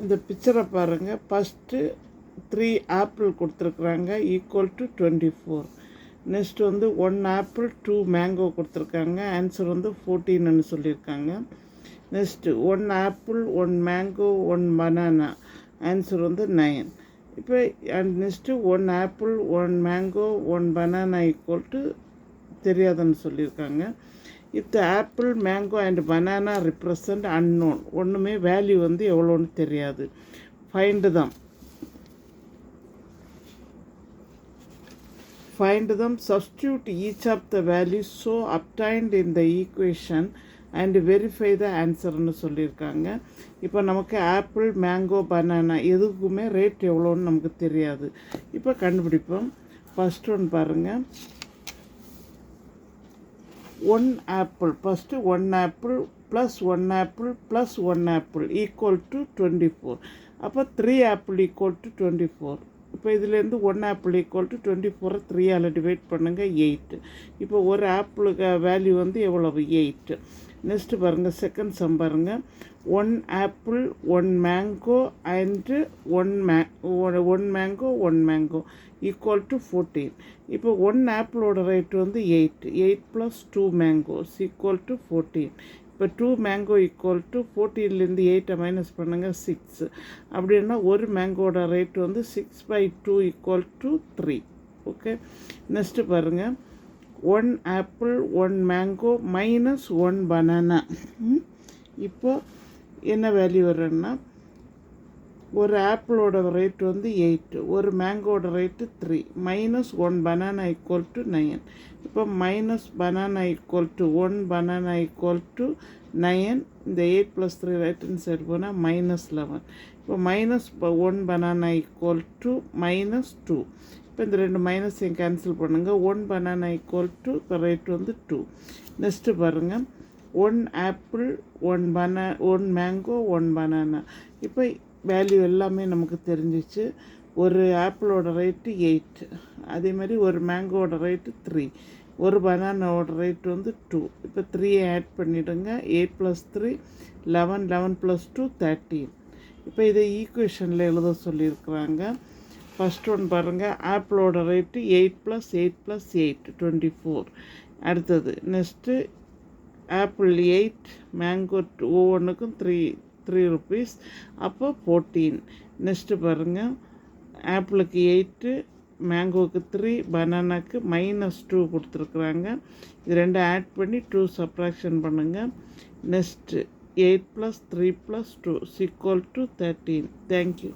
இந்த பிக்சரை பாருங்கள். ஃபஸ்ட்டு 3 ஆப்பிள் கொடுத்துருக்குறாங்க ஈக்குவல் டு 24. நெக்ஸ்ட் வந்து 1 ஆப்பிள் 2 மேங்கோ கொடுத்துருக்காங்க. ஆன்சர் வந்து 14ன்னு சொல்லியிருக்காங்க. Next 1 apple 1 mango 1 banana, answer வந்து 9. இப்போ next 1 apple 1 mango 1 banana equal to தெரியாதுன்னு சொல்லியிருக்காங்க. If the apple mango and banana represent unknown, ஒன்றுமே வேல்யூ வந்து எவ்வளோன்னு தெரியாது. Find them, substitute each of the values so obtained in the equation and verify the answerன்னு சொல்லியிருக்காங்க. இப்போ நமக்கு ஆப்பிள் மேங்கோ பனானா எதுக்குமே ரேட் எவ்வளோன்னு நமக்கு தெரியாது. இப்போ கண்டுபிடிப்போம். ஃபஸ்ட் ஒன் பாருங்கள். 1 apple, first 1 apple plus 1 apple plus 1 apple equal to 24. அப்போ 3 ஆப்பிள் ஈக்குவல் டு 24. இப்போ இதுலேருந்து 1 ஆப்பிள் ஈக்குவல் டு 24 3ஆல் டிவைட் பண்ணுங்கள் 8. இப்போ ஒரு ஆப்பிளுக்கு வேல்யூ வந்து எவ்வளவு 8. நெக்ஸ்ட்டு பாருங்கள், செகண்ட் சம் பாருங்கள். 1 apple 1 mango and 1 mango 1 mango equal to 14. இப்போ 1 ஆப்பிளோட ரேட் வந்து 8 ப்ளஸ் 2 மேங்கோஸ் ஈக்குவல் டு 14. இப்போ 2 மேங்கோ ஈக்குவல் டு 14லேருந்து 8 மைனஸ் பண்ணுங்கள் 6. அப்படின்னா ஒரு மேங்கோட ரேட் வந்து 6/2 ஈக்குவல் டு 3. ஓகே. நெக்ஸ்ட்டு பாருங்கள், 1 ஆப்பிள் 1 மேங்கோ மைனஸ் 1 பனானா. இப்போ என்ன வேல்யூ வரும்னா, ஒரு ஆப்பிளோட ரேட் வந்து 8, ஒரு மேங்கோட rate 3, minus 1 banana equal to 9. இப்போ minus banana equal to 1 banana equal to 9. இந்த 8 ப்ளஸ் 3 ரைட் ஹேண்ட் சைடு போனால் மைனஸ் 11. இப்போ minus 1 banana equal to minus 2. இப்போ இந்த ரெண்டு மைனஸையும் கேன்சல் பண்ணுங்கள். 1 பனானா ஈக்குவல் டு இப்போ ரேட் வந்து 2. நெக்ஸ்ட்டு பாருங்கள், 1 ஆப்பிள் 1 மேங்கோ 1 பனானா. இப்போ வேல்யூ எல்லாமே நமக்கு தெரிஞ்சிச்சு. ஒரு ஆப்பிளோட ரேட்டு 8, அதே மாதிரி ஒரு மேங்கோட ரேட்டு 3, ஒரு பனானாவோட ரேட்டு வந்து 2. இப்போ 3 ஆட் பண்ணிவிடுங்க. 8 ப்ளஸ் 3 11, 11 ப்ளஸ் 2 13. இப்போ இதை ஈக்குவேஷனில் எழுத சொல்லியிருக்கிறாங்க. ஃபஸ்ட் ஒன் பாருங்கள், ஆப்பிளோட ரேட்டு 8 ப்ளஸ் 8 ப்ளஸ் 8 24. அடுத்தது நெக்ஸ்ட்டு ஆப்பிள் 8, மேங்கோ ஒவ்வொன்றுக்கும் 3 rupees, அப்போ 14. நெக்ஸ்ட்டு பாருங்கள், ஆப்பிளுக்கு 8, மேங்கோவுக்கு 3, பனானாக்கு -2 கொடுத்துருக்குறாங்க. இது ரெண்டு ஆட் பண்ணி 2 சப்ராக்ஷன் பண்ணுங்கள். நெக்ஸ்ட்டு 8 + 3 + 2 = 13. தேங்க்யூ.